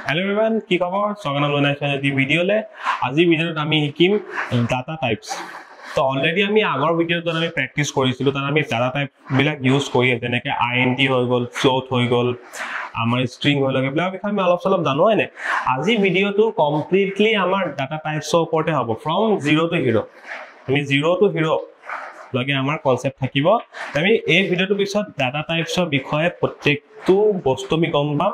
Hello everyone, কি খবৰ? স্বাগতম জনাইছো এই ভিডিঅ'লে। আজি ভিডিঅ'ত আমি শিকিম ডাটা টাইপস। তো অলৰেডি আমি আগৰ ভিডিঅ'ত আমি প্ৰেক্টিস কৰিছিলো তাৰ আমি ডাটা টাইপ বিলাক ইউজ কৰি যেনেকৈ int হৈ গল, float হৈ গল, আমাৰ string হৈ লাগে বিলাক আমি অলপ চলপ জানো হয়নে। আজি ভিডিঅ'টো কমপ্লিটলি আমাৰ ডাটা টাইপসৰ ওপৰতে হ'ব from 0 to hero। আমি 0 to hero লগে আমাৰ কনসেপ্ট থাকিব। আমি এই ভিডিঅ'টোৰ পিছত ডাটা টাইপসৰ বিষয়ে প্ৰত্যেকটো বস্তু আমি গম পাম,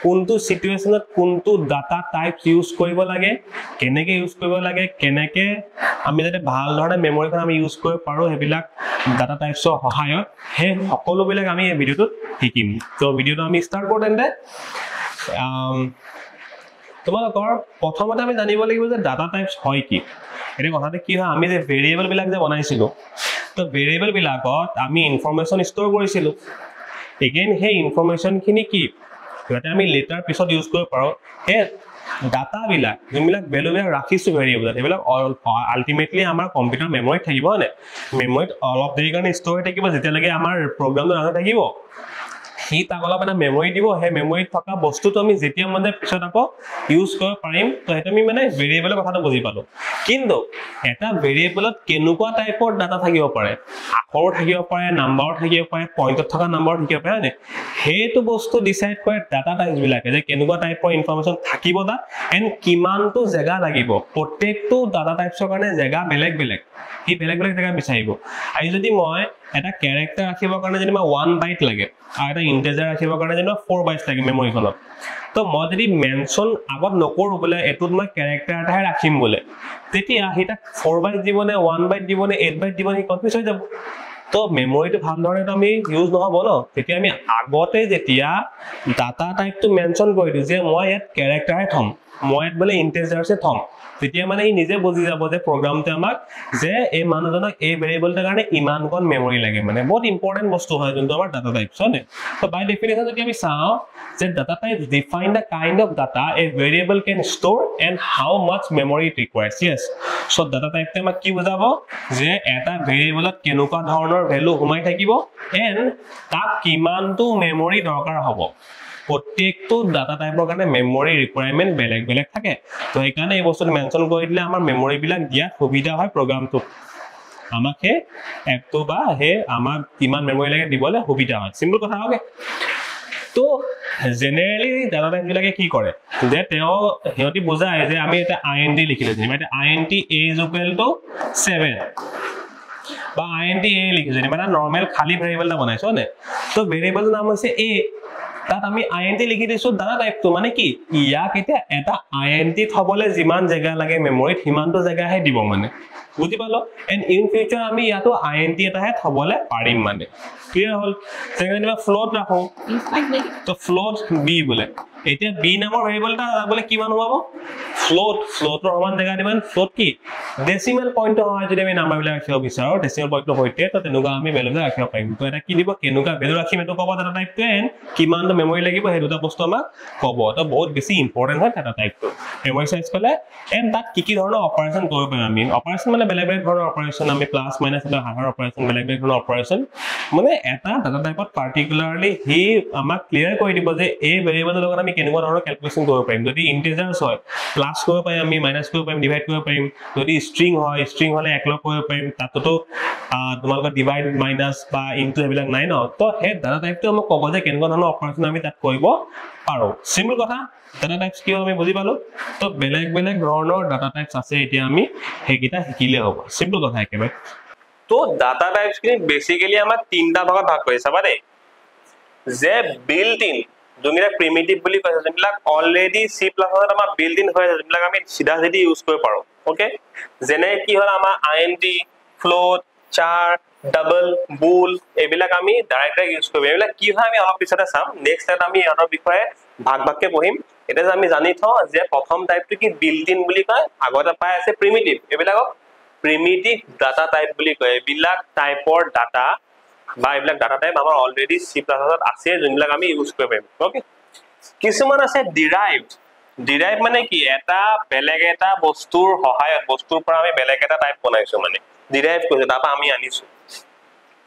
কোনটো সিচুৱেচনত কোনটো ডাটা টাইপস ইউজ কৰিব লাগে, কেনেকৈ ইউজ কৰিব লাগে, কেনেকৈ আমি যাতে ভাল ধৰণে মেমৰিখন আমি ইউজ কৰিব পাৰো হেবিলাক ডাটা টাইপসৰ সহায়ত হে সকলোবিলাক আমি এই ভিডিঅ'টোত শিকিম। তো ভিডিঅ'টো আমি ষ্টাৰ্ট কৰোঁ তেন্তে। তোমালোকৰ প্ৰথমতে আমি জানিব লাগিব যে ডাটা টাইপস হয় কি। এটা কথাতে কি হয়, আমি যে ভেৰিয়েবল বিলাক যে বনাইছিলো, তো ভেৰিয়েবল বিলাকত আমি ইনফৰমেশন ষ্টৰ কৰিছিলো। এগেইন সেই ইনফৰমেশন খিনি কি যাতে আমি লেটাৰ পিছত ইউজ কৰিব পাৰো, হে ডাটা বিলাক যোনবিলাক ভ্যালু বিলাক ৰাখিছো ভেৰিয়েবল এইবিলাক আলটিমেটলি আমাৰ কম্পিউটাৰ মেমৰিত থাকিব হয়নে। মেমৰিত অলপ দেৰি কাৰণে ষ্টৰ হৈ থাকিব, যেতিয়ালৈকে আমাৰ প্ৰগ্ৰামটো ৰান থাকিব সি তাক অলপ এটা মেমৰি দিব। সেই মেমৰিত থকা বস্তুটো আমি যেতিয়া মানে পিছত আকৌ ইউজ কৰিব পাৰিম। তো সেইটো আমি মানে ভেৰিয়েবলৰ কথাটো বুজি পালো। কিন্তু এটা ভেৰিয়েবলত কেনেকুৱা টাইপৰ ডাটা থাকিব পাৰে, আখৰ থাকিব পাৰে, নাম্বাৰ থাকিব পাৰে, পইণ্টত থকা নাম্বাৰ থাকিব পাৰে হয়নে। সেইটো বস্তু ডিসাইড কৰে ডাটা টাইপস বিলাকে যে কেনেকুৱা টাইপৰ ইনফৰমেশন থাকিব তাত এণ্ড কিমানটো জেগা লাগিব। প্ৰত্যেকটো ডাটা টাইপসৰ কাৰণে জেগা বেলেগ বেলেগ, সি বেলেগ বেলেগ জেগা বিচাৰিব। আৰু যদি মই এটা ক্যাৰেক্টাৰ ৰাখিবৰ কাৰণে যেনিবা 1 বাইট লাগে আৰু এটা ইন্টিজাৰ ৰাখিবৰ কাৰণে যেনিবা 4 বাইট লাগে মেমৰিখনত, তো মই যদি মেনশন আগত নকৰো বোলে এটোত মই ক্যাৰেক্টাৰ এটাহে ৰাখিম বোলে, তেতিয়া হিটা 4 বাইট দিবনে 1 বাইট দিবনে 8 বাইট দিবনে কনফিউজ হৈ যাব। তো মেমৰিটো ভালদৰে আমি ইউজ নহব ন। তেতিয়া আমি আগতে যেতিয়া ডাটা টাইপটো মেনশন কৰি দিওঁ যে মই ইয়াত ক্যাৰেক্টাৰহে থম, মই ইয়াত বোলে ইন্টিজাৰছে থম, তেতিয়া মানে ই নিজে বুজি যাব যে প্ৰগ্ৰামটো আমাক যে এই মানুহজনক এই ভেৰিয়েবলটোৰ কাৰণে ইমানকণ মেমৰি লাগে। মানে বহুত ইম্পৰ্টেন্ট বস্তু হয় যোনটো আমাৰ ডাটা টাইপস হয়। তো বাই ডেফিনেশন যদি আমি চাওঁ যে data types define the kind of data a variable can store and how much memory it requires. Yes, so data টাইপটো আমাক কি বুজাব যে এটা ভেৰিয়েবলত কেনেকুৱা ধৰণৰ ভ্যালু সোমাই থাকিব এণ্ড তাক কিমানটো মেমৰি দৰকাৰ হ'ব। প্ৰত্যেকটো ডাটা টাইপৰ কাৰণে মেমৰি ৰিকুৱাৰমেন্ট বেলেগ বেলেগ থাকে। তো সেইকাৰণে এই বস্তুটো মেনশন কৰি দিলে আমাৰ মেমৰি বিলাক দিয়াত সুবিধা হয় প্ৰগ্ৰামটোত, আমাক হে এপটো বা হে আমাক কিমান মেমৰি লাগে দিবলৈ সুবিধা হয়। সিম্পল কথা। ওকে, তো জেনেৰেলি ডাটা টাইপ বিলাকে কি কৰে যে সিহঁতি বুজায় যে আমি এটা int লিখিলে যেনিবা এটা int a = 7 বা int a লিখিছো যেনিবা এটা নৰ্মেল খালি ভেৰিয়েবল এটা বনাইছো নে। তো ভেৰিয়েবলৰ নাম হৈছে a, তাত আমি int লিখি দিছো। ডাটা টাইপটো মানে কি, ইয়াক এতিয়া এটা int থবলৈ যিমান জেগা লাগে মেমৰিত সিমানটো জেগাহে দিব মানে, বুজি পালো। এণ্ড ইন ফিউচাৰ আমি ইয়াতো int এটাহে থবলৈ পাৰিম মানে। ক্লিয়াৰ হল। যেনেকৈ ফ্লোট ৰাখো, তো ফ্লোট b বোলে, এতিয়া b নামৰ ভেৰিয়েবল এটা বোলে কিমান হ'ব ফ্লোটৰ সমান জেগা দিমান। ফ্লোট কি ডেসিমেল পইণ্ট হয়, যদি আমি নাম্বাৰ বিলাক ৰাখিব বিচাৰো ডেসিমেল পইণ্টৰ সৈতে, তো তেনেকুৱা আমি ভ্যালু ৰাখিব পাৰিম। তো এটা কি দিব, কেনেকুৱা ভ্যালু ৰাখিম এইটো ক'ব ডাটা টাইপটো, এণ্ড কিমানটো মেমৰি লাগিব সেই দুটা বস্তু আমাক ক'ব। তো বহুত বেছি ইম্পৰ্টেন্ট হয় ডাটা টাইপটো। মেমৰি সাইজ ক'লে এণ্ড তাত কি ধৰণৰ অপাৰেচন কৰিব পাৰিম আমি। অপাৰেচন মানে বেলেগ বেলেগ ধৰণৰ অপাৰেচন, আমি প্লাছ মাইনাছ বা হাহাৰৰ অপাৰেচন, বেলেগ বেলেগ ধৰণৰ অপাৰেচন মানে এটা ডাটা টাইপত পাৰ্টিকুলাৰলি সি আমাক ক্লিয়াৰ কৰি দিব যে এই ভেৰিয়েবলৰ লগত আমি কেনেকুৱা ধৰণৰ ক্যালকুলেশন কৰিব পাৰিম। যদি ইন্টিজাৰস হয় প্লাছ কৰিব পাৰিম, আমি মাইনাছ কৰিব পাৰিম, ডিভাইড কৰিব পাৰিম। যদি ষ্ট্ৰিং হয়, ষ্ট্ৰিং হলে একলগ কৰিব পাৰিম, তাততো তোমালোকৰ ডিভাইড মাইনাছ বা ইনটু এইবিলাক নাই ন। তো সেই ডাটা টাইপটো আমাক ক'ব যে কেনেকুৱা ধৰণৰ অপাৰেচন আমি তাত কৰিব পাৰো। সিম্পল কথা, ডাটা টাইপস কি আমি বুজি পালো। তো বেলেগ বেলেগ ধৰণৰ ডাটা টাইপস আছে, এতিয়া আমি সেইকেইটা শিকিলে হ'ব। সিম্পল কথা একেবাৰে। তো ডাটা টাইপস খিনি বেসিক্যালি আমাক তিনটা ভাগত ভাগ কৰিছে চাবা দেই। যে বিল্ট ইন যোনকেইটা প্ৰিমিটিভ বুলি কৈছে, যোনবিলাক অলৰেডি C++ আমাৰ বিল্ট ইন হৈ আছে, যোনবিলাক আমি চিধা চিধি ইউজ কৰিব পাৰো। ওকে, যেনে কি হ'ল আমাৰ int, float, char, double, bool এইবিলাক আমি ডাইৰেক্ট ইউজ কৰিব। এইবিলাক কি হয় আমি অলপ পিছতে চাম। নেক্সট টাইম আমি ইয়াৰ বিষয়ে ভাগ ভাগকে পঢ়িম। এটা যে আমি জানি থওঁ যে প্ৰথম টাইপটো কি বিল্ট ইন বুলি কয়, আগতে পাই আছে প্ৰিমিটিভ, এইবিলাকক প্ৰিমিটিভ ডাটা টাইপ বুলি কয়। এইবিলাক টাইপৰ ডাটা বা এইবিলাক ডাটা টাইপ আমাৰ অলৰেডি C++ আছে, যোনবিলাক আমি ইউজ কৰিব পাৰিম। ওকে, কিছুমান আছে ডিৰাইভড। ডিৰাইভ মানে কি, এটা বেলেগ এটা বস্তুৰ সহায়ত বস্তুৰ পৰা আমি বেলেগ এটা টাইপ বনাইছো, মানে ডিৰাইভ কৰিছো, তাৰপৰা আমি আনিছো।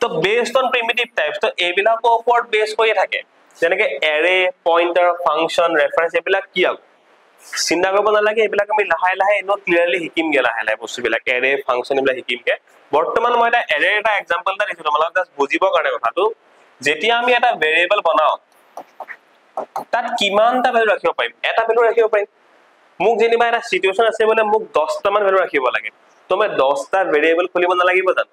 তো বেসড অন প্ৰিমিটিভ টাইপস, তো এইবিলাকৰ ওপৰত বেস কৰি থাকে। যেনেকৈ এৰে পইণ্টাৰ ফাংচন ৰেফাৰেন্স এইবিলাক কি আৰু চিন্তা কৰিব নালাগে এইবিলাক আমি লাহে লাহে এনেও ক্লিয়াৰলি শিকিমগে লাহে লাহে বস্তুবিলাক এৰে ফাংচন এইবিলাক শিকিমগে বৰ্তমান মই এটা এৰে এটা এক্সাম্পল এটা দিছো তোমালোকক জাষ্ট বুজিবৰ কাৰণে কথাটো যেতিয়া আমি এটা ভেৰিয়েবল বনাও তাত কিমানটা ভ্যালু ৰাখিব পাৰিম এটা ভ্যালু ৰাখিব পাৰিম মোক যেনিবা এটা সিচুৱেচন আছে বলে মোক 10টা মান ভ্যালু ৰাখিব লাগে তো মই 10টা ভেৰিয়েবল খুলিব নালাগিব জানো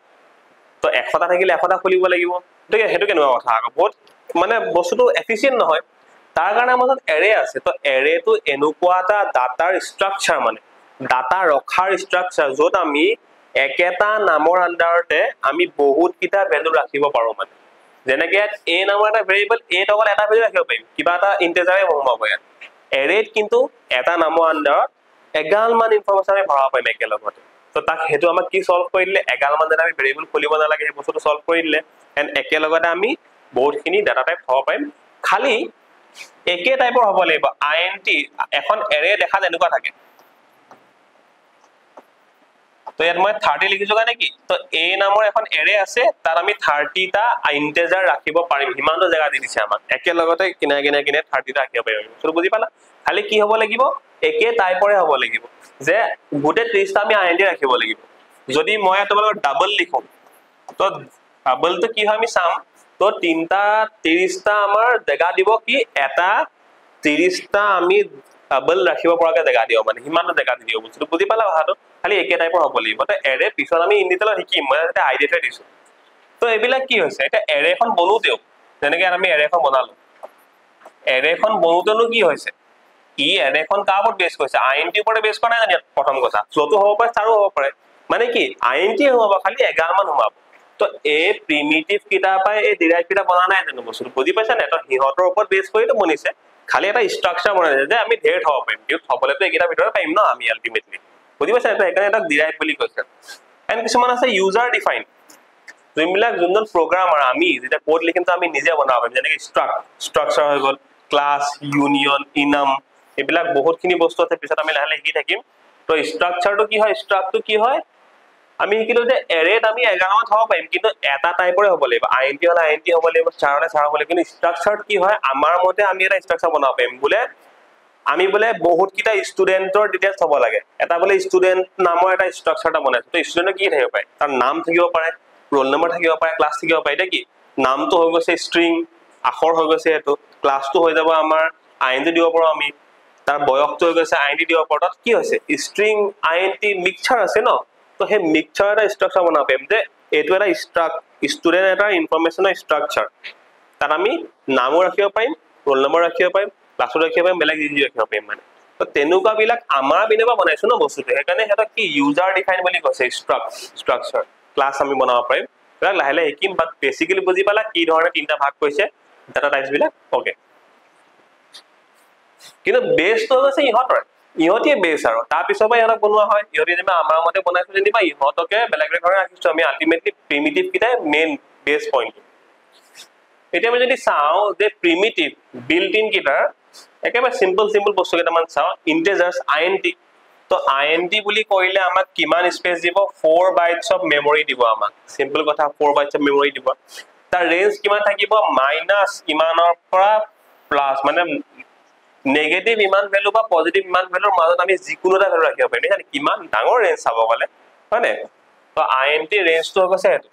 তো 100টা থাকিলে 100টা খুলিব লাগিব ঠিক আছে হেতু কেনেকুৱা কথা আকৌ বহুত মানে বস্তুটো এফিচিয়েন্ট নহয় তাৰ কাৰণে আমাৰ এৰে আছে তো এৰেটো এনেকুৱা এটা ডাটাৰ ষ্ট্ৰাকচাৰ মানে ডাটা ৰখাৰ ষ্ট্ৰাকচাৰ য'ত আমি একেটা নামৰ আন্ডাৰতে আমি বহুত কিটা ভ্যালু ৰাখিব পাৰো মানে যেনেকৈ a নামৰ এটা ভেৰিয়েবল a অকল এটা ভ্যালু ৰাখিব পাৰিম কিবা এটা ইন্টিজাৰে সোমাব ইয়াত এৰেত কিন্তু এটা নামৰ আন্ডাৰত এগাল মান ইনফৰমেশন আমি ভৰাব পাৰিম একেলগতে তো তাক হেতু আমাক কি সলভ কৰি দিলে এগাল মান আমি ভেৰিয়েবল খুলিব নালাগে এই বস্তুটো সলভ কৰি দিলে এন্ড একেলগতে আমি বহুতখিনি ডাটা টাইপ হ'ব পাৰিম খালি একে টাইপৰ হ'ব লাগিব INT এখন এৰে দেখা এনেকুৱা থাকে তো ইয়াত মই 30 লিখিছো কাৰণে কি তো a নামৰ এখন এৰে আছে তাত আমি 30টা ইন্টিজাৰ ৰাখিব পাৰিম হিমানটো জায়গা দি দিছে আমাক একে লগতে কিনা 30টা ৰাখিব পাৰিম সৰু বুজি পালা খালি কি হ'ব লাগিব একে টাইপৰে হ'ব লাগিব যে গুটে 30টা আমি INT ৰাখিব লাগিব যদি মই তোমালোকৰ ডাবল লিখো তো ডাবলটো কি হয় আমি চাম তো 3টা 30টা আমাৰ জায়গা দিব কি এটা 30টা আমি ডাবল ৰাখিব পৰাকে জায়গা দিও মানে হিমানটো জায়গা দিও বুজিছো বুজি পালা কথাটো খালি একে টাইপৰ হ'ব লাগিব তো এৰে পিছত আমি ইনডিটেইলত শিকিম মই এটা আইডিয়াতে দিছো তো এইবিলাক কি হৈছে এটা এৰে এখন বনোতেও যেনেকৈ আমি এৰে এখন বনালো এৰে এখন বনোতেনো কি হৈছে ই এৰে এখন কাৰ ওপৰত বেছ কৰিছে INT ওপৰত বেছ কৰা নাই জানি প্ৰথম কথা ফ্লোটো হ'ব পাৰে তাৰো হ'ব পাৰে মানে কি INT হ'ব খালি 11 মান হ'ব তো এই প্ৰিমিটিভ কিটা পাই এই ডিৰাইভ কিটা বনা নাই জানো বস্তু বুজি পাইছা না তো হিহতৰ ওপৰত বেছ কৰিটো বনিছে খালি এটা ষ্ট্ৰাকচাৰ বনাইছে যে আমি ধেৰ থব পাৰিম কিন্তু থবলেতো একেটা ভিতৰত পাৰিম ন আমি আলটিমেটলি বুজি পাইছা তো একাৰণে এটা ডিৰাইভ বুলি কৈছে এন্ড কিছুমান আছে ইউজাৰ ডিফাইন যোনবিলাক যোনজন প্ৰগ্ৰামাৰ আমি যেটা কোড লিখিম তো আমি নিজে বনাব পাৰিম যেনেকৈ ষ্ট্ৰাকচাৰ হৈ গল ক্লাস ইউনিয়ন ইনাম এইবিলাক বহুতখিনি বস্তু আছে পিছত আমি লাহে লাহে শিকি থাকিম তো ষ্ট্ৰাকচাৰটো কি হয় ষ্ট্ৰাকটো কি হয় আমি শিকিলো যে এৰেত আমি 11 মান থব পাৰিম কিন্তু এটা টাইপৰে হ'ব লাগিব INT হলে INT হ'ব লাগিব চাৰ হলে চাৰ হ'ব লাগিব কিন্তু ষ্ট্ৰাকচাৰ কি হয় আমাৰ মতে আমি এটা ষ্ট্ৰাকচাৰ বনাব পাৰিম বোলে আমি বোলে বহুত কিটা ষ্টুডেন্টৰ ডিটেইলছ হ'ব লাগে এটা বোলে ষ্টুডেন্ট নামৰ এটা ষ্ট্ৰাকচাৰ এটা বনাইছো তো ষ্টুডেন্টৰ কি থাকিব পাৰে তাৰ নাম থাকিব পাৰে ৰোল নম্বৰ থাকিব পাৰে ক্লাস থাকিব পাৰে এটা কি নামটো হৈ গৈছে ষ্ট্ৰিং আখৰ হৈ গৈছে এটো ক্লাসটো হৈ যাব আমাৰ INT দিব পাৰো আমি তাৰ বয়সটো হৈ গৈছে INT দিব পাৰো তাত কি হৈছে ষ্ট্ৰিং INT মিক্সচাৰ আছে ন তো হে মিক্সচাৰ এটা ষ্ট্ৰাকচাৰ বনাব পাৰিম যে এটো এটা ষ্টুডেন্ট এটা ইনফৰমেশনৰ ষ্ট্ৰাকচাৰ তাত আমি নামও ৰাখিব পাৰিম ৰোল নম্বৰ ৰাখিব পাৰিম ক্লাসও ৰাখিব পাৰিম বেলেগ ইজি ৰাখিব পাৰিম মানে তো তেনেকুৱা বিলাক আমাৰ বিনেবা বনাইছো ন বস্তুটো সেইকাৰণে হেতা কি ইউজাৰ ডিফাইন বুলি কৈছে ষ্ট্ৰাকচাৰ ক্লাস আমি বনাব পাৰিম এটা লাহে লাহে শিকিম বাট বেসিক্যালি বুজি পালা কি ধৰণে তিনটা ভাগ কৰিছে ডাটা টাইপস বিলাক ওকে কিন্তু বেসটো আছে ইহতিয়ে বেস আৰু তাৰ পিছৰ পৰা ইয়াক বনোৱা হয় ইহতি যেনিবা আমাৰ মতে বনাইছো যেনিবা ইহতকে বেলেগ বেলেগ ধৰণে ৰাখিছো আমি আলটিমেটলি প্ৰিমিটিভ কিটা মেইন বেস পইণ্ট এতিয়া আমি যদি চাও যে প্ৰিমিটিভ বিল্ট ইন কিটাৰ একেবাৰে সিম্পল বস্তু কেইটামান চাও ইন্টিজাৰ্স INT তো INT বুলি কইলে আমাক কিমান স্পেস দিব 4 বাইটস অফ মেমৰি দিব আমাক সিম্পল কথা 4 বাইটস অফ মেমৰি দিব তাৰ ৰেঞ্জ কিমান থাকিব মাইনাস কিমানৰ পৰা প্লাস মানে নেগেটিভ ইমান ভ্যালু বা পজিটিভ ইমান ভ্যালুৰ মাজত আমি যিকোনো এটা ভ্যালু ৰাখিব পাৰিম মানে কিমান ডাঙৰ ৰেঞ্জ চাব গলে হয়নে তো INT ৰেঞ্জটো হৈছে এটো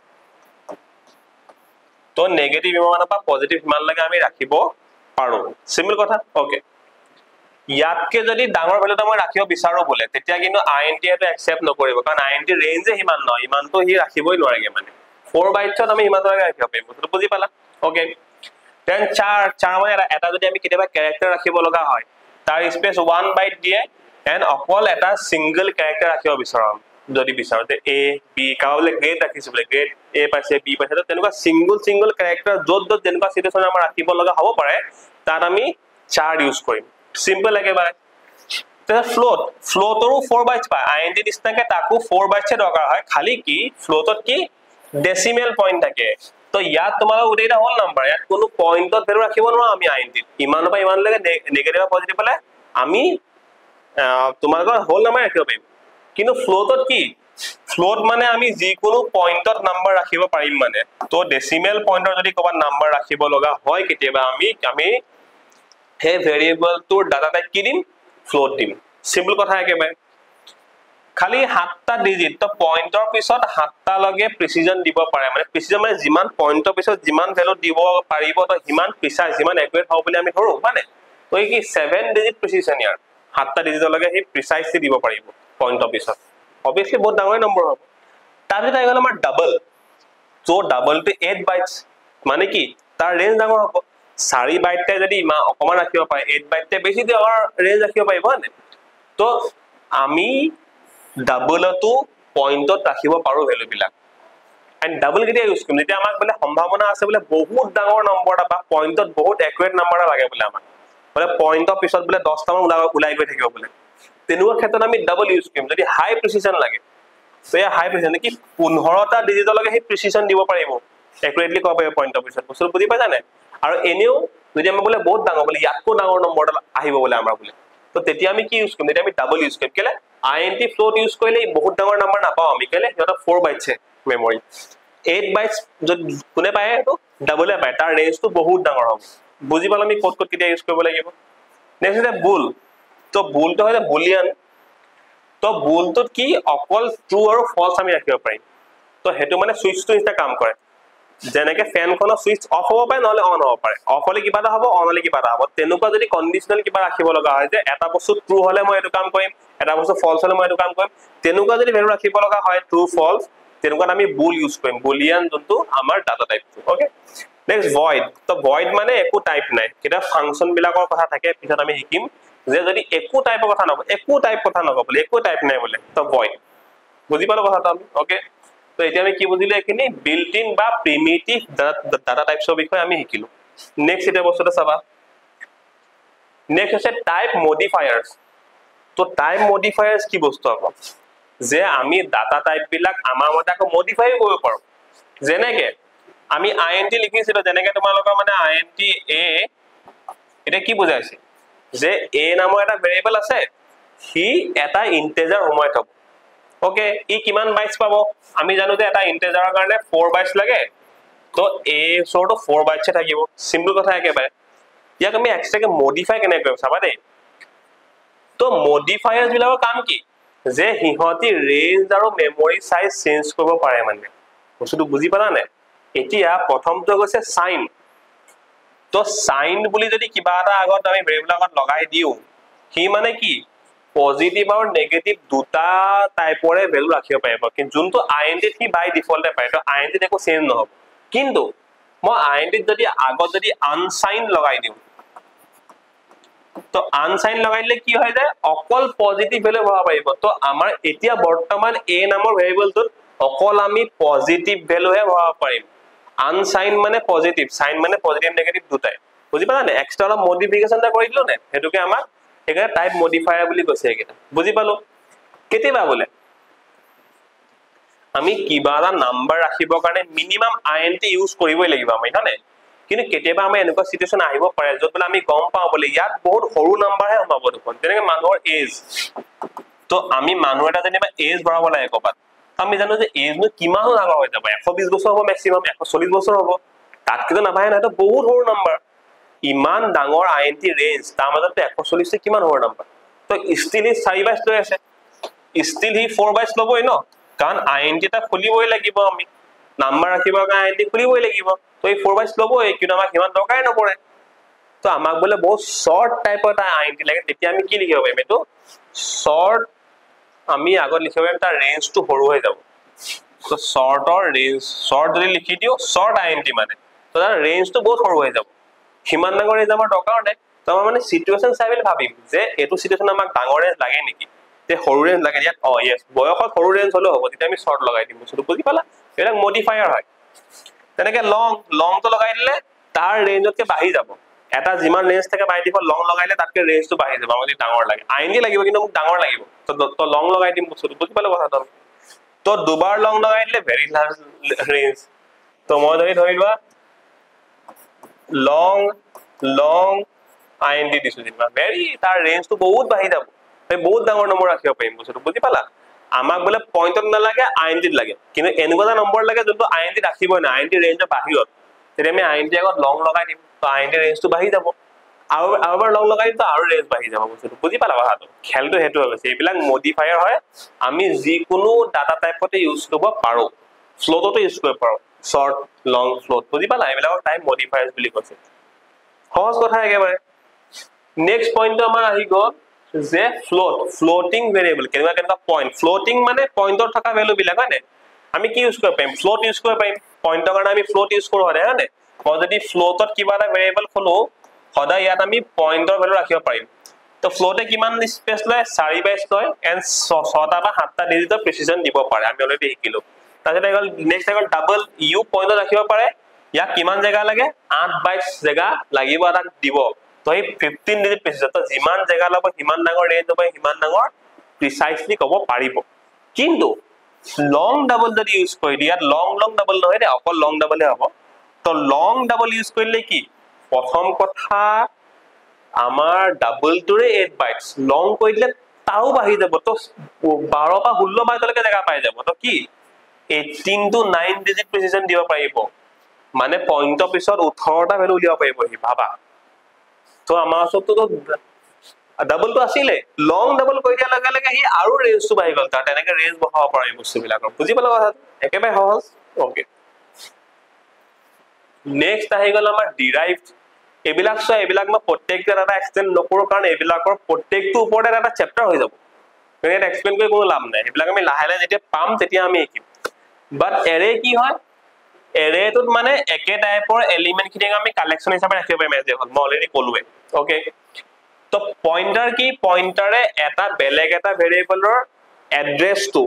তো নেগেটিভ ইমান বা পজিটিভ ইমান লাগে আমি ৰাখিব পাৰো সিম্পল কথা ওকে ইয়াতকে যদি ডাঙৰ ভ্যালুটা মই ৰাখিব বিচাৰো বলে তেতিয়া কিন্তু INT এটো একচেপ্ট নকৰিব কাৰণ INT ৰেঞ্জে হিমান নহয় ইমানটো হি ৰাখিবই নোৱাৰে মানে 4 বাইটছত আমি ইমান ধৰণে ৰাখিব পাৰিম বুজি বুজি পালা ওকে দেন চাৰ মানে এটা যদি আমি কেতিয়াবা ক্যাৰেক্টাৰ ৰাখিব লগা হয় তাৰ স্পেস 1 বাইট দিয়ে এন্ড অকল এটা সিঙ্গল ক্যাৰেক্টাৰ ৰাখিব বিচাৰো যদি বিচাৰো তে A B কাউলে গ্ৰেড ৰাখিছো বলে গ্ৰেড A পাইছে B পাইছে তো তেনেকুৱা সিঙ্গল ক্যাৰেক্টাৰ যত যেনেকুৱা সিচুৱেচন আমাৰ ৰাখিব লগা হ'ব পাৰে তাত আমি চাৰ ইউজ কৰিম সিম্পল একেবাৰে তে ফ্লোটৰো 4 বাইটস পায় INT নিচিনাকে তাকো 4 বাইটসে দৰকাৰ হয় খালি কি ফ্লোটত কি ডেসিমেল পইণ্ট থাকে তো ইয়াত তোমালোক উঠেইটা হোল নাম্বাৰ ইয়াত কোনো পইণ্টত ভ্যালু ৰাখিব নোৱাৰো আমি INT ইমানৰ পৰা ইমান লাগে নেগেটিভ বা পজিটিভ হলে আমি তোমালোকৰ হোল নাম্বাৰ ৰাখিব পাৰিম কিন্তু ফ্লোটত কি ফ্লোট মানে আমি যিকোনো পইণ্টত নাম্বাৰ ৰাখিব পাৰিম মানে তো ডেসিমেল পইণ্টৰ যদি ক'বাত নাম্বাৰ ৰাখিব লগা হয় কেতিয়াবা আমি হে ভেৰিয়েবলটোৰ ডাটা টাইপ কি দিম ফ্লোট দিম সিম্পল কথা একেবাৰে খালি 7টা ডিজিট তো পইণ্টৰ পিছত 7টা লগে প্ৰিসিজন দিব পাৰে মানে প্ৰিসিজন মানে যিমান পইণ্টৰ পিছত যিমান ভ্যালু দিব পাৰিব তো হিমান প্ৰিসাইজ যিমান একুৰেট হ'ব বুলি আমি ধৰো মানে তো কি 7 ডিজিট প্ৰিসিজন ইয়াৰ 7টা ডিজিটৰ লগে হে প্ৰিসাইজলি দিব পাৰিব পইণ্টৰ পিছত obviously বহুত ডাঙৰ নম্বৰ হ'ব তাৰপিছত আহি গ'ল আমাৰ ডাবল তো ডাবল টু 8 বাইটস মানে কি তাৰ ৰেঞ্জ ডাঙৰ হ'ব 4 বাইটতে যদি ইমান অকমান ৰাখিব পাৰে 8 বাইটতে বেছি ডাঙৰ ৰেঞ্জ ৰাখিব পাৰিব মানে তো আমি ডাবলটো পইণ্টত ৰাখিব পাৰো ভ্যালু বিলাক এন্ড ডাবল কেতিয়া ইউজ কৰিম যেতিয়া আমাক বলে সম্ভাৱনা আছে বলে বহুত ডাঙৰ নম্বৰ এটা বা পইণ্টত বহুত একুৰেট নম্বৰ এটা লাগে বলে আমাক বলে পইণ্টৰ পিছত বলে 10টা মান ওলাই গৈ থাকিব বলে তেনুৱা ক্ষেত্ৰত আমি ডাবল ইউজ কৰিম যদি হাই প্ৰিসিজন লাগে তো এই হাই প্ৰিসিজন কি 15টা ডিজিটৰ লগে হে প্ৰিসিজন দিব পাৰিব একুৰেটলি ক'ব পাৰিব পইণ্টৰ পিছত বস্তু বুজি পাইছা নাই আৰু এনেও যদি আমি বলে বহুত ডাঙৰ বলে ইয়াতকৈ ডাঙৰ নম্বৰ এটা আহিব বলে আমাৰ বলে তো তেতিয়া আমি কি ইউজ কৰিম তেতিয়া আমি ডাবল ইউজ কৰিম কেলে INT float use কৰিলে বহুত ডাঙৰ নম্বৰ নাপাও আমি কেলে এটা 4 বাইটস মেমৰি 8 বাইটস যদি কোনে পায় তো ডাবলে পায় তাৰ ৰেঞ্জটো বহুত ডাঙৰ হ'ব বুজি পালে আমি কোড কেতিয়া ইউজ কৰিব লাগিব নেক্সট আছে বুল তো বুলটো হয় বুলিয়ান তো বুলটোত কি অকল ট্ৰু আৰু ফলস আমি ৰাখিব পাৰিম তো হেতু মানে সুইচটো এটা কাম কৰে যেনেকে ফ্যানখনৰ সুইচ অফ হ'ব পাৰে নহলে অন হ'ব পাৰে অফ হলে কিবা এটা হ'ব অন হলে কিবা এটা হ'ব তেনুকা যদি কন্ডিশনাল কিবা ৰাখিব লগা হয় যে এটা বস্তু ট্ৰু হলে মই এটো কাম কৰিম এটা বস্তু ফলস হলে মই এটো কাম কৰিম তেনুকা যদি ভ্যালু ৰাখিব লগা হয় ট্ৰু ফলস তেনুকা আমি বুল ইউজ কৰিম বুলিয়ান যোনটো আমাৰ ডাটা টাইপটো ওকে নেক্সট ভয়েড তো ভয়েড মানে একো টাইপ নাই কিটা ফাংশন বিলাকৰ কথা থাকে পিছত আমি শিকিম যে যদি একো টাইপৰ কথা নকয় একো টাইপ কথা নকয় বলে একো টাইপ নাই বলে তো ভয়েড বুজি পালো কথাটো আমি ওকে তো এতিয়া আমি কি বুজিলে এখিনি বিল্ট ইন বা প্ৰিমিটিভ ডাটা টাইপছৰ বিষয়ে আমি শিকিলো নেক্সট এটা বস্তুটা চাবা নেক্সট আছে টাইপ মডিফায়াৰ্স তো টাইপ মডিফায়াৰ্স কি বস্তু হ'ব যে আমি ডাটা টাইপ বিলাক আমাৰ মতে আকৌ মডিফাই কৰিব পাৰো যেনেকে আমি INT লিখিছিলো যেনেকে তোমালোকৰ মানে INT a এটা কি বুজাইছে যে a নামৰ এটা ভেৰিয়েবল আছে হি এটা ইন্টিজাৰ সময় থব ওকে ই কিমান বাইটস পাব আমি জানো যে এটা ইন্টিজাৰৰ কাৰণে 4 বাইটস লাগে তো a সৰটো 4 বাইটস থাকিব সিম্পল কথা একেবাৰে ইয়াক আমি এক্সট্ৰাকে মডিফাই কেনে কৰিম চাবা দেই তো মডিফায়াৰ্স বিলাকৰ কাম কি যে হিহতি ৰেঞ্জ আৰু মেমৰি সাইজ চেঞ্জ কৰিব পাৰে মানে বস্তুটো বুজি পালা নে এতিয়া প্ৰথমটো গৈছে সাইন তো সাইন বুলি যদি কিবা এটা আগত আমি ভেৰিয়েবল আগত লগাই দিও কি মানে কি পজিটিভ আৰু নেগেটিভ দুটা টাইপৰে ভ্যালু ৰাখিব পাৰিব কিন্তু যোনটো INT কি বাই ডিফল্টে পায় তো INT একো চেঞ্জ নহব কিন্তু মই INT যদি আগত যদি আনসাইন লগাই দিও তো আনসাইন লগাই দিলে কি হয় যায় অকল পজিটিভ ভ্যালু পাব পাৰিব তো আমাৰ এতিয়া বৰ্তমান a নামৰ ভেৰিয়েবলটোত অকল আমি পজিটিভ ভ্যালু হে পাব পাৰিম আনসাইন মানে পজিটিভ সাইন মানে পজিটিভ নেগেটিভ দুটাই বুজি পালা নে এক্সট্ৰা অলপ মডিফিকেশন এটা কৰি দিলো নে হেতুকে আমাক একা টাইপ মডিফায়াৰ বুলি কৈছে এটা বুজি পালো কেতিয়াবা বলে আমি কিবা এটা নাম্বাৰ ৰাখিবৰ কাৰণে মিনিমাম INT ইউজ কৰিবই লাগিব আমি হয়নে কিন্তু কেতিয়াবা আমি এনেকুৱা সিচুৱেচন আহিব পাৰে যত বলে আমি গম পাও বলে ইয়াত বহুত সৰু নাম্বাৰ হে হব দেখোন যেনেকে মানুহৰ এজ তো আমি মানুহ এটা যেনিবা এজ ভৰাব লাগে কবাত আমি জানো যে এজ নো কিমান ডাঙৰ হৈ যাব 120 বছৰ হ'ব ম্যাক্সিমাম 140 বছৰ হ'ব তাতকৈ নাভাহে না তো বহুত সৰু নাম্বাৰ ইমান ডাঙৰ INT ৰেঞ্জ তাৰ মাজতে 140 তে কিমান সৰু নাম্বাৰ তো ষ্টিল হি 4 বাইটস লৈ আছে ষ্টিল হি 4 বাইটস লবই ন কাৰণ INT এটা খুলিবই লাগিব আমি নাম্বাৰ ৰাখিবৰ কাৰণে INT খুলিবই লাগিব তো এই 4 বাইটস লবই কিন্তু আমাক কিমান দৰকাৰ নপৰে তো আমাক বলে বহুত শৰ্ট টাইপৰ এটা INT লাগে তেতিয়া আমি কি লিখিব পাৰিম এটো শৰ্ট আমি আগত লিখিব পাৰিম তাৰ ৰেঞ্জটো সৰু হৈ যাব তো শৰ্টৰ ৰেঞ্জ শৰ্ট যদি লিখি দিও শৰ্ট INT মানে তো তাৰ ৰেঞ্জটো বহুত সৰু হৈ যাব হিমান ডাঙৰ ৰেঞ্জ আমাৰ দৰকাৰ নাই তো আমাৰ মানে সিচুৱেচন চাই বুলি ভাবিম যে এটো সিচুৱেচন আমাক ডাঙৰ ৰেঞ্জ লাগে নেকি তে সৰু ৰেঞ্জ লাগে ইয়াত ইয়েস বয়সত সৰু ৰেঞ্জ হলো হ'ব তেতিয়া আমি শৰ্ট লগাই দিম বস্তুটো বুজি পালা এটা মডিফায়াৰ হয় তেনেকে লং তো লগাই দিলে তাৰ ৰেঞ্জতকে বাঢ়ি যাব এটা যিমান ৰেঞ্জ থাকে বাই ডিফল্ট লং লগাইলে তাতকে ৰেঞ্জটো বাঢ়ি যাব আমাক ডাঙৰ লাগে INT লাগিব কিন্তু মোক ডাঙৰ লাগিব তো লং লগাই দিম বস্তুটো বুজি পালা কথাটো তো দুবাৰ লং লগাই দিলে ভেৰি লাৰ্জ ৰেঞ্জ তো মই ধৰি লোৱা লং INT দিছো যেনিবা ভেৰি তাৰ ৰেঞ্জটো বহুত বাঢ়ি যাব বহুত ডাঙৰ নম্বৰ ৰাখিব পাৰিম বস্তুটো বুজি পালা আমাক বোলে পইণ্টত নালাগে আইএনটিত লাগে কিন্তু এনেকুৱা এটা নম্বৰ লাগে যোনটো আইএনটি ৰাখিবই না আইএনটি ৰেঞ্জৰ বাহিৰত তেতিয়া আমি আইএনটি আগত লং লগাই দিম তো আইএনটি ৰেঞ্জটো বাঢ়ি যাব আৰু এবাৰ লং লগাই দিম তো আৰু ৰেঞ্জ বাঢ়ি যাব বস্তুটো বুজি পালা কথাটো খেলটো সেইটো হৈ গৈছে এইবিলাক মডিফায়াৰ হয় আমি যিকোনো ডাটা টাইপতে ইউজ কৰিব পাৰো ফ্লোটতো ইউজ কৰিব পাৰো শৰ্ট লং ফ্লোট বুজি পালা এইবিলাকৰ টাইপ মডিফায়াৰ্স বুলি কৈছে সহজ কথা একেবাৰে নেক্সট পইণ্টটো আমাৰ আহি গ'ল যে ফ্লোটিং ভেৰিয়েবল কেনেকুৱা পইণ্ট ফ্লোটিং মানে পইণ্টত থকা ভ্যালু বিলাক হয় নে আমি কি ইউজ কৰিব পাৰিম ফ্লোট ইউজ কৰিব পাৰিম পইণ্টৰ কাৰণে আমি ফ্লোট ইউজ কৰো হয় নে মই যদি ফ্লোটত কিবা এটা ভেৰিয়েবল খোলো সদায় ইয়াত আমি পইণ্টৰ ভ্যালু ৰাখিব পাৰিম তো ফ্লোটে কিমান স্পেচ লয় 4 বাইট লয় এন্ড 6টা বা 7টা ডিজিটৰ প্ৰিচিজন দিব পাৰে আমি অলৰেডি শিকিলো তাৰপিছত আগল নেক্সট আগল ডাবল ইউ পইণ্টত ৰাখিব পাৰে ইয়াক কিমান জায়গা লাগে 8 বাইট জায়গা লাগিব এটা দিব তো এই 15 ডিজিট প্ৰিচিজন তো যিমান জায়গা লব হিমান ডাঙৰ ৰেঞ্জ হ'ব হিমান ডাঙৰ প্ৰিসাইজলি ক'ব পাৰিব কিন্তু লং ডাবল যদি ইউজ কৰি দিয়া লং ডাবল নহয় দে অকল লং ডাবলে হ'ব তো লং ডাবল ইউজ কৰিলে কি প্ৰথম কথা আমাৰ ডাবলটোৰে 8 বাইটস লং কৰি দিলে তাও বাঢ়ি যাব তো 12 বা 16 বাইটলৈকে জায়গা পাই যাব তো কি 18 to 9 ডিজিট প্ৰিচিজন দিব পাৰিব মানে পইণ্টৰ পিছত 18টা ভ্যালু উলিয়াব পাৰিব হি ভাবা তো আমাৰ ওচৰতো ডাবল তো আছিলে লং ডাবল কৰি দিয়া লগে লগে হি আৰু ৰেঞ্জটো বাঢ়ি গ'ল তাৰ তেনেকে ৰেঞ্জ বঢ়াব পাৰি বস্তুবিলাকৰ বুজি পালা কথা একেবাৰে সহজ ওকে নেক্সট আহি গ'ল আমাৰ ডিৰাইভড এইবিলাক এইবিলাক মই প্ৰত্যেকটা এটা এক্সটেন্ড নকৰো কাৰণ এইবিলাকৰ প্ৰত্যেকটো ওপৰতে এটা চেপ্টাৰ হৈ যাব মানে এটা এক্সপ্লেইন কৰি কোনো লাভ নাই এইবিলাক আমি লাহে লাহে যেতিয়া পাম তেতিয়া আমি শিকিম বাট এৰে কি হয় এৰেটোত মানে একে টাইপৰ এলিমেন্ট খিনি আমি কালেকচন হিচাপে ৰাখিব পাৰিম এজ হ'ল মই অলৰেডি ক'লোৱে ওকে তো পইণ্টাৰ কি পইণ্টাৰে এটা বেলেগ এটা ভেৰিয়েবলৰ এড্ৰেছটো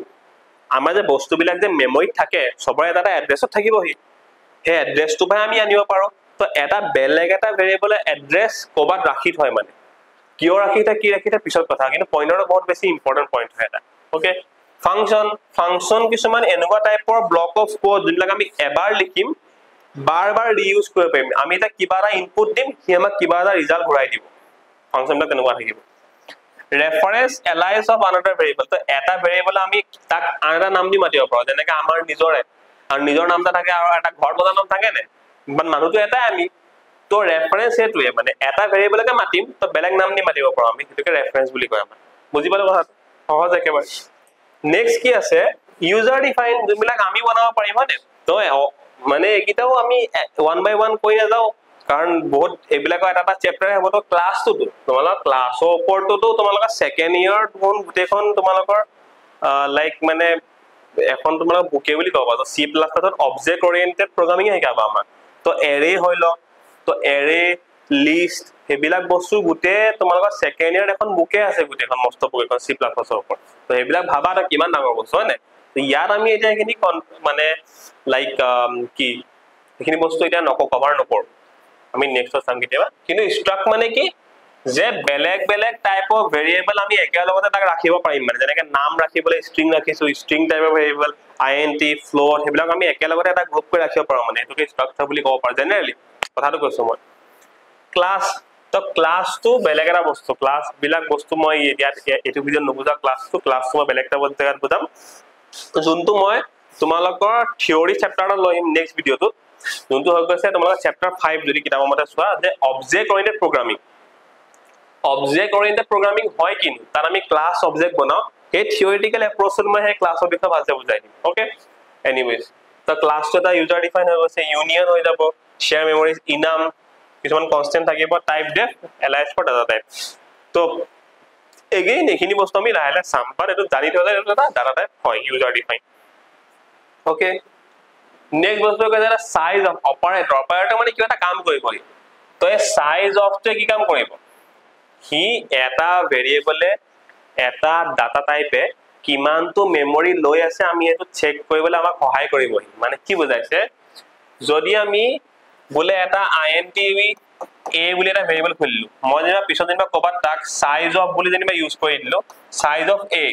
আমাৰ যে বস্তুবিলাক যে মেমৰিত থাকে সবৰে এটা এড্ৰেছত থাকিবহি সেই এড্ৰেছটো পাই আমি আনিব পাৰো তো এটা বেলেগ এটা ভেৰিয়েবলৰ এড্ৰেছ ক'বাত ৰাখি থয় মানে কিয় ৰাখি থয় কি ৰাখি থয় পিছত কথা কিন্তু পইণ্টাৰৰ বহুত বেছি ইম্পৰ্টেন্ট পইণ্ট হয় এটা ওকে ফাংচন কিছুমান এনেকুৱা টাইপৰ ব্লক অফ কোড যোনবিলাক আমি এবাৰ লিখিম বাৰ বাৰ ৰিইউজ কৰিব পাৰিম আমি এটা কিবা এটা ইনপুট দিম সি আমাক কিবা এটা ৰিজাল্ট ঘূৰাই দিব ফাংচনবিলাক তেনেকুৱা থাকিব reference allies of another variable তো এটা ভেৰিয়েবল আমি তাক আন এটা নাম দি মাতিব পাৰো যেনেকৈ আমাৰ নিজৰে আৰু নিজৰ নামটা থাকে আৰু এটা ঘৰ বজাৰ নাম থাকে নে বাট মানুহটো এটাই আমি তো ৰেফাৰেন্স এটোৱে মানে এটা ভেৰিয়েবলকে মাতিম তো বেলেগ নাম দি মাতিব পাৰো আমি সেইটোকে ৰেফাৰেন্স বুলি কয় আমাৰ বুজি পালে কথা সহজ একেবাৰে নেক্সট কি আছে ইউজাৰ ডিফাইন যোনবিলাক আমি বনাব পাৰিম হয় তো মানে একিটাও আমি ওয়ান বাই ওয়ান কৰি যাও কাৰণ বহুত এইবিলাকৰ এটা চেপ্টাৰ হ'ব তো ক্লাছটো তোমালোকৰ ক্লাছৰ ওপৰতো তোমালোকৰ সেকেন্ড ইয়াৰ গোটেইখন তোমালোকৰ লাইক মানে এখন তোমালোকৰ বুকে বুলি ক'ব তো C++ ত অবজেক্ট ওৰিয়েন্টেড প্ৰগ্ৰামিং শিকাবা আমাক তো এৰে হইল তো এৰে লিষ্ট হেবিলাক বস্তু গুটে তোমালোকৰ সেকেন্ড ইয়াৰ এখন বুকে আছে গুটেখন মস্ত বুক এখন C++ ৰ ওপৰত তো হেবিলাক ভাবা এটা কিমান ডাঙৰ বস্তু হয় না তো ইয়াত আমি এটা এখিনি মানে লাইক কি এখিনি বস্তু এটা কভাৰ নকৰো আমি নেক্সট চাম কেতিয়াবা কিন্তু স্ট্ৰাক মানে কি যে বেলেগ বেলেগ টাইপৰ ভেৰিয়েবল আমি একেলগতে তাক ৰাখিব পাৰিম মানে যেনেকৈ নাম ৰাখিবলৈ ষ্ট্ৰিং ৰাখিছো ষ্ট্ৰিং টাইপৰ ভেৰিয়েবল আইএনটি ফ্লোট হেবিলাক আমি একেলগতে এটা গ্ৰুপ কৰি ৰাখিব পাৰো মানে এটোকে স্ট্ৰাকচাৰ বুলি ক'ব পাৰো জেনাৰেলি কথাটো কৈছো মই ক্লাছ তো ক্লাছটো বেলেগ এটা বস্তু ক্লাছ বিলাক বস্তু মই ইয়াত এটো ভিডিঅ নবুজা ক্লাছটো মই বেলেগ এটা জেগাত বুজাম যোনটো মই তোমালোকৰ থিওৰি চেপ্টাৰত লইম নেক্সট ভিডিঅটো যোনটো হৈ গৈছে তোমালোকৰ চেপ্টাৰ 5 যদি কিতাপৰ মতে চোৱা যে অবজেক্ট ওৰিয়েন্টেড প্ৰগ্ৰামিং হয় কি তাত আমি ক্লাছ অবজেক্ট বনাও এই থিওৰিটিক্যাল এপ্ৰোচত মই সেই ক্লাছৰ বিষয়ে ভালকৈ বুজাই দিম ওকে এনিৱেজ তো ক্লাছটো এটা ইউজাৰ ডিফাইন হৈ গৈছে ইউনিয়ন হৈ যাব শেয়াৰ মেমৰিজ ইনাম কিছুমান কনস্ট্যান্ট থাকিব typedef alias for data type তো এগেইন এখিনি বস্তু আমি লাহে লাহে চাম বাট এটো জানি থলে এটা ডাটা টাইপ হয় ইউজাৰ ডিফাইন ওকে নেক্সট বস্তু কৈ যাৰা সাইজ অফ অপাৰেটৰ মানে কিবা এটা কাম কৰিব তো এই সাইজ অফটো কি কাম কৰিব হি এটা ভেৰিয়েবলে এটা ডাটা টাইপে কিমানটো মেমৰি লৈ আছে আমি এটো চেক কৰিবলৈ আমাক সহায় কৰিব মানে কি বুজাইছে যদি আমি বলে এটা আইএনটি এ বুলি এটা ভেৰিয়েবল খুলিলো মই যেনিবা পিছত যেনিবা কবাত তাক সাইজ অফ বুলি যেনিবা ইউজ কৰি দিলো সাইজ অফ এ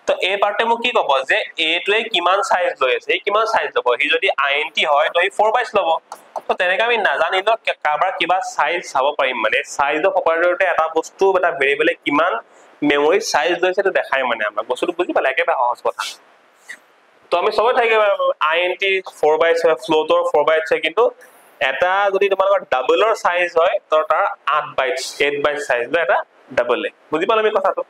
তো এই পাৰ্টে মোক কি ক'ব যে এটোৱে কিমান সাইজ লৈ আছে এই কিমান সাইজ ল'ব হি যদি আইএনটি হয় তো ই 4 বাইটস ল'ব তো তেনেকা আমি নাজানিলো কাবাৰ কিবা সাইজ চাব পাৰিম মানে সাইজ অফ অপাৰেটৰতে এটা বস্তু এটা ভেৰিয়েবলে কিমান মেমৰি সাইজ লৈছে তো দেখাই মানে আমাক বস্তুটো বুজি পালে একেবাৰে সহজ কথা তো আমি সবে থাকে int 4 বাইটছ ফ্লোটৰ 4 বাইটছ কিন্তু এটা যদি তোমালোকৰ ডাবলৰ সাইজ হয় তো তাৰ 8 বাইটছ 8 বাইটছ সাইজ লৈ এটা ডাবল বুজি পালে আমি কথাটো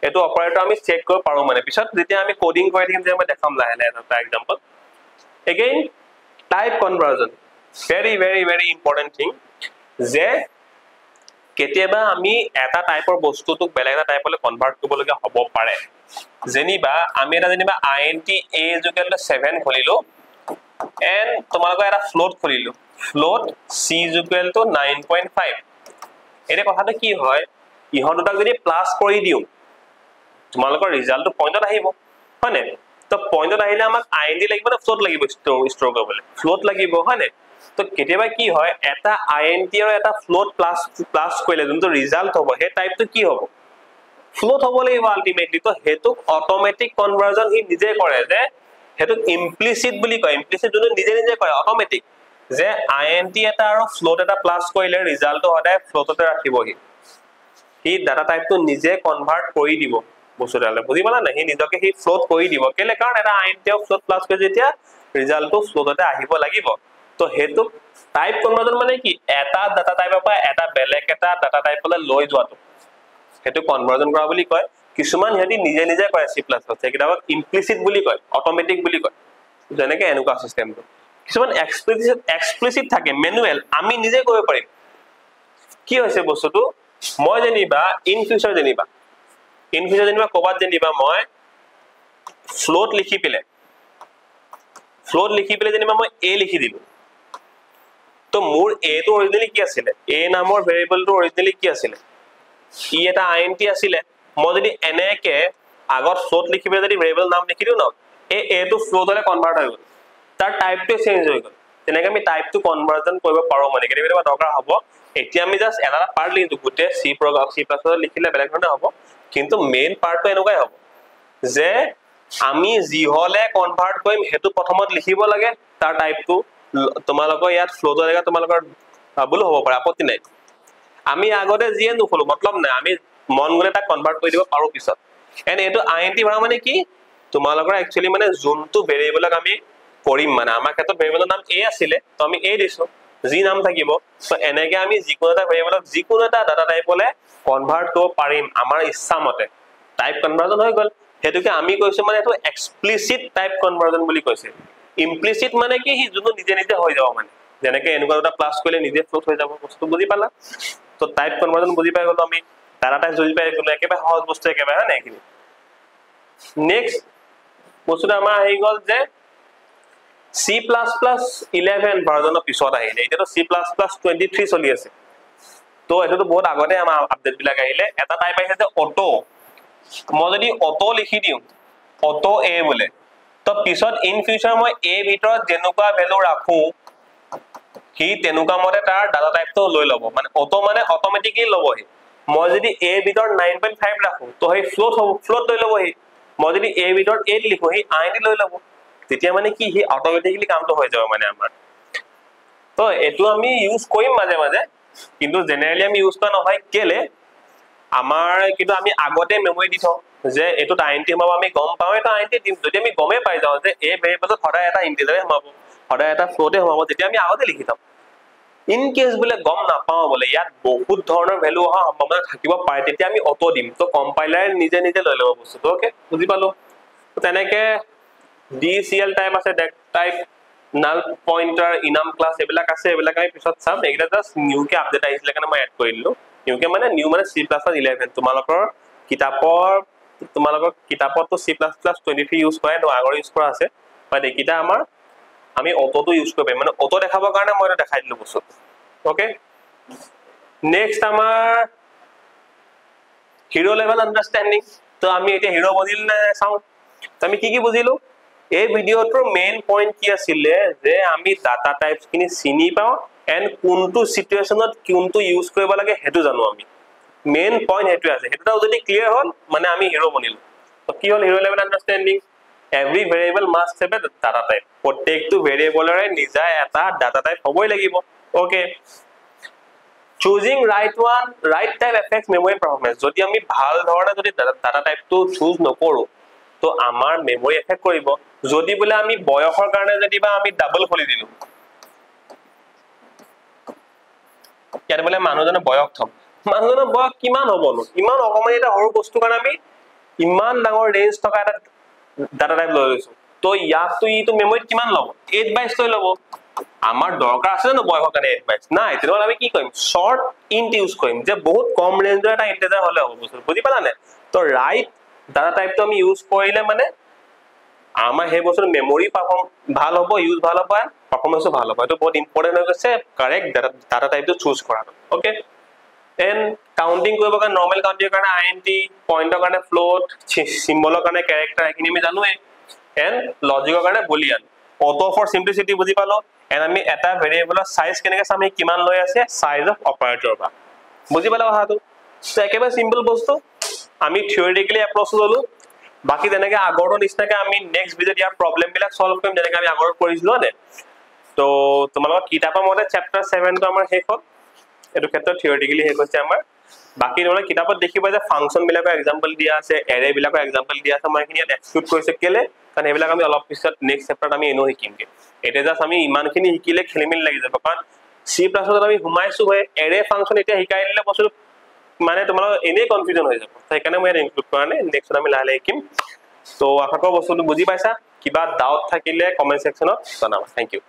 এটো অপাৰেটৰ আমি চেক কৰিব পাৰো মানে পিছত যেতিয়া আমি কোডিং কৰি দিম যে মই দেখাম লাহে লাহে এটা example again type conversion very important thing যে কেতিয়াবা আমি এটা টাইপৰ বস্তুটোক বেলেগ এটা টাইপলৈ কনভাৰ্ট কৰিব লগা হ'ব পাৰে যেনিবা আমি এটা যেনিবা int a = 7 খুলিলো and তোমালোকৰ এটা ফ্লোট খুলিলো ফ্লোট c = 9.5 এনে কথাটো কি হয় ইহত দুটাক যদি প্লাস কৰি দিও তোমালোকৰ ৰিজাল্টটো পইণ্টত আহিব হয়নে তো পইণ্টত আহিলে আমাক int লাগিব না ফ্লোট লাগিব ষ্টৰ কৰিবলৈ ফ্লোট লাগিব হয়নে তো কেতিয়াবা কি হয় এটা int আৰু এটা ফ্লোট প্লাস কৰিলে যোনটো ৰিজাল্ট হ'ব হে টাইপটো কি হ'ব ফ্লোট হ'ব লাগিব আলটিমেটলি তো হেতুক অটোমেটিক কনভাৰ্জন হি নিজে কৰে যে হেতুক ইমপ্লিসিট বুলি কয় ইমপ্লিসিট যোনটো নিজে নিজে কৰে অটোমেটিক যে int এটা আৰু ফ্লোট এটা প্লাস কৰিলে ৰিজাল্টটো সদায় ফ্লোটতে ৰাখিবহি হি ডাটা টাইপটো নিজে কনভাৰ্ট কৰি দিব বস্তুডালে বুজি পালা না হি নিজকে হি ফ্লোট কৰি দিব কেলে কাৰণ এটা int আৰু ফ্লোট প্লাস কৰি যেতিয়া ৰিজাল্টটো ফ্লোটতে আহিব লাগিব তো হেতু টাইপ কনভাৰ্জন মানে কি এটা ডাটা টাইপৰ পৰা এটা বেলেগ এটা ডাটা টাইপলৈ লৈ যোৱাটো হেতু কনভাৰ্জন কৰা বুলি কয় কিছুমান হেতি নিজে নিজে কৰে C++ সেইকেইটাক ইমপ্লিসিট বুলি কয় অটোমেটিক বুলি কয় যেনেকৈ এনেকুৱা সিস্টেমটো কিছুমান এক্সপ্লিসিট থাকে ম্যানুয়াল আমি নিজে কৰিব পাৰিম কি হৈছে বস্তুটো মই যেনিবা ইন ফিউচাৰ যেনিবা কবাত যেনিবা মই ফ্লোট লিখি পেলে যেনিবা মই a লিখি দিলো তো মোৰ a টো অৰিজিনালি কি আছিল a নামৰ ভেৰিয়েবলটো অৰিজিনালি কি আছিল ই এটা int আছিল মই যদি এনেকে আগত ফ্লোট লিখিবে যদি ভেৰিয়েবল নাম লিখি দিও ন a টো ফ্লোটলে কনভাৰ্ট হৈ গল তাৰ টাইপটো চেঞ্জ হৈ গল তেনেকৈ আমি টাইপটো কনভাৰ্জন কৰিব পাৰো মানে কেতিয়াবা দৰকাৰ হ'ব এতিয়া আমি জাস্ট এটা পাৰ্ট লিখি গুটে C প্ৰগ্ৰাম C++ লিখিলে বেলেগ ধৰণে হ'ব কিন্তু মেইন পাৰ্টটো এনেকুৱাই হ'ব যে আমি যি হলে কনভাৰ্ট কৰিম হেতু প্ৰথমত লিখিব লাগে তাৰ টাইপটো তোমালোকৰ ইয়াত ফ্লোটৰ জেগা তোমালোকৰ বুলো হ'ব পাৰে আপত্তি নাই আমি আগতে জিয়ে নুখলো মতলব নাই আমি মন গলে তাক কনভাৰ্ট কৰি দিব পাৰো পিছত এন্ড এটো int ভৰা মানে কি তোমালোকৰ একচুয়ালি মানে যোনটো ভেৰিয়েবলক আমি কৰিম মানে আমাৰ ক্ষেত্ৰত ভেৰিয়েবলৰ নাম a আছিল তো আমি a দিছো যি নাম থাকিব তো এনেকে আমি যিকোনো এটা ভেৰিয়েবলক যিকোনো এটা ডাটা টাইপলে কনভাৰ্ট কৰিব পাৰিম আমাৰ ইচ্ছা মতে টাইপ কনভাৰ্জন হৈ গল হেতুকে আমি কৈছো মানে এটো এক্সপ্লিসিট টাইপ কনভাৰ্জন বুলি কৈছে ইমপ্লিসিট মানে কি হি যোনটো নিজে নিজে হৈ যাব মানে যেনেকৈ এনেকুৱা এটা প্লাস কৰিলে নিজে ফ্লোট হৈ যাব বস্তু বুজি পালা তো টাইপ কনভাৰ্জন বুজি পাই গলো আমি ডাটা টাইপ বুজি পাই গলো একেবাৰে সহজ বস্তু একেবাৰে হয় নেকি নেক্সট বস্তুটো আমাৰ আহি গল যে C++ 11 ভাৰ্জনৰ পিছত আহিলে এতিয়াতো C++ 23 চলি আছে তো এটোটো বহুত আগতে আমাৰ আপডেট বিলাক আহিলে এটা টাইপ আহিছে যে অটো মই যদি অটো লিখি দিও অটো a বোলে তো পিছত ইন ফিউচাৰ মই a ভিতৰত যেনেকুৱা ভ্যালু ৰাখো কি তেনুকা মতে তাৰ ডাটা টাইপটো লৈ লব মানে অটো মানে অটোমেটিকলি লবহি মই যদি a ভিতৰত 9.5 ৰাখো তো সেই ফ্লোট লৈ লবহি মই যদি a ভিতৰত 8 লিখো হি int লৈ লব তেতিয়া মানে কি হি অটোমেটিকলি কামটো হৈ যাব মানে আমাৰ তো এটো আমি ইউজ কৰিম মাজে মাজে কিন্তু জেনাৰেলি আমি ইউজ কৰা নহয় কেলে আমাৰ কিন্তু আমি আগতে মেমৰি দি থওঁ যে এটো int হব আমি গম পাওঁ এটা int দিম যদি আমি গমে পাই যাওঁ যে এই ভেৰিয়েবলত সদায় এটা ইন্টিজাৰ হব সদায় এটা ফ্লোটে হব যেতিয়া আমি আগতে লিখি থওঁ ইন কেস বলে গম না পাও বলে ইয়াত বহুত ধৰণৰ ভ্যালু অহা সম্ভাৱনা থাকিব পাৰে তেতিয়া আমি অটো দিম তো কম্পাইলাৰ নিজে নিজে লৈ লব বস্তুটো ওকে বুজি পালো তো তেনেকে DCL টাইপ আছে ডেক টাইপ নাল পইন্টাৰ ইনাম ক্লাস এবিলাক আছে এবিলাক আমি পিছত চাম এগিলা জাস্ট নিউ কে আপডেট আহিছিল কাৰণে মই এড কৰি দিলো নিউ কে মানে নিউ মানে C++ 11 তোমালোকৰ কিতাপতো C++ 23 ইউজ কৰে তো আগৰ ইউজ কৰা আছে বাট একিটা আমাৰ আমি অটোটো ইউজ কৰিব পাৰিম মানে অটো দেখাবৰ কাৰণে মই এটা দেখাই দিলো বস্তু ওকে নেক্সট আমাৰ হিৰো লেভেল আন্ডাৰষ্টেণ্ডিং তো আমি এতিয়া হিৰো বুজিল না চাও তো আমি কি বুজিলো এই ভিডিওটোৰ মেইন পইণ্ট কি আছিল যে আমি ডাটা টাইপস কিনি চিনি পাও এন্ড কোনটো সিচুৱেশনত কোনটো ইউজ কৰিব লাগে হেতু জানো আমি মেইন পইণ্ট হেতু আছে হেতুটা যদি ক্লিয়াৰ হল মানে আমি হিৰো বনিলো তো কি হল hero level understanding every variable must have a data type প্ৰত্যেকটো ভেৰিয়েবলৰে নিজা এটা ডাটা টাইপ হ'বই লাগিব okay choosing right type affects memory performance যদি আমি ভাল ধৰণে যদি ডাটা টাইপটো চুজ নকৰো তো আমাৰ মেমৰি এফেক্ট কৰিব যদি বলে আমি বয়সৰ কাৰণে যদি বা আমি ডাবল খুলি দিলো ইয়াত বলে মানুহজনৰ বয়স থম মানুহজনৰ বয়স কিমান হ'বনো ইমান অকমানি এটা সৰু বস্তু কাৰণে আমি ইমান ডাঙৰ ৰেঞ্জ থকা এটা ডাটা টাইপ লৈ লৈছো তো ইয়াকটো ইটো মেমৰিত কিমান ল'ব 8 বাইট লৈ ল'ব আমাৰ দৰকাৰ আছে ন বয়সৰ কাৰণে 8 বাইট নাই তেতিয়াহ'লে আমি কি কৰিম শৰ্ট ইন্ট ইউজ কৰিম যে বহুত কম ৰেঞ্জৰ এটা ইন্টিজাৰ হ'লে হ'ব বুজি পালা নে তো ৰাইট ডাটা টাইপটো আমি ইউজ কৰিলে মানে আমাৰ হে বছৰ মেমৰি পাৰফৰ্ম ভাল হ'ব ইউজ ভাল হ'ব পাৰফৰ্মেন্সও ভাল হ'ব এটো বহুত ইম্পৰ্টেন্ট হৈ গৈছে কাৰেক্ট ডাটা টাইপটো চুজ কৰাটো ওকে এন কাউন্টিং কৰিব কাৰণে নৰমাল কাউন্টিং কাৰণে INT পইন্টৰ কাৰণে ফ্লোট সিম্বলৰ কাৰণে ক্যাৰেক্টাৰ এখিনি আমি জানোৱে এন লজিকৰ কাৰণে বুলিয়ান অটো ফৰ সিম্পলিসিটি বুজি পালো এন আমি এটা ভেৰিয়েবলৰ সাইজ কেনেকৈ চাম কিমান লৈ আছে সাইজ অফ অপাৰেটৰ বা বুজি পালা কথাটো সো একেবাৰে সিম্পল বস্তু আমি থিওৰিটিক্যালি এপ্ৰোচ ললো বাকি তেনেকৈ আগৰৰ নিচিনাকৈ আমি নেক্সট ভিডিঅ'ত ইয়াৰ প্ৰবলেম বিলাক সলভ কৰিম যেনেকৈ আমি আগৰ কৰিছিলো নে তো তোমালোকৰ কিতাপৰ মতে চেপ্টাৰ 7 টো আমাৰ শেষ হ'ল এটো ক্ষেত্ৰত থিওৰিটিক্যালি শেষ হৈছে আমাৰ বাকি নহলে কিতাপত দেখিবা যে ফাংচন বিলাকৰ এক্সাম্পল দিয়া আছে এৰে বিলাকৰ এক্সাম্পল দিয়া আছে মই এখিনি ইয়াত এক্সক্লুড কৰিছে কেলে কাৰণ এবিলাক আমি অলপ পিছত নেক্সট চেপ্টাৰত আমি এনো শিকিমগে এটা জাস্ট আমি ইমানখিনি শিকিলে খেলিমেলি লাগি যাব কাৰণ সি প্লাছত আমি হুমাইছো হয় এৰে ফাংচন এতিয়া শিকাই দিলে বস্তু মানে তোমালোকৰ এনে কনফিউজন হৈ যাব সেইকাৰণে মই ইনক্লুড কৰা নাই নেক্সট আমি লাহে লাহে শিকিম তো আশা কৰো বস্তুটো বুজি পাইছা কিবা ডাউট থাকিলে কমেন্ট সেকশনত জনাবা থ্যাংক ইউ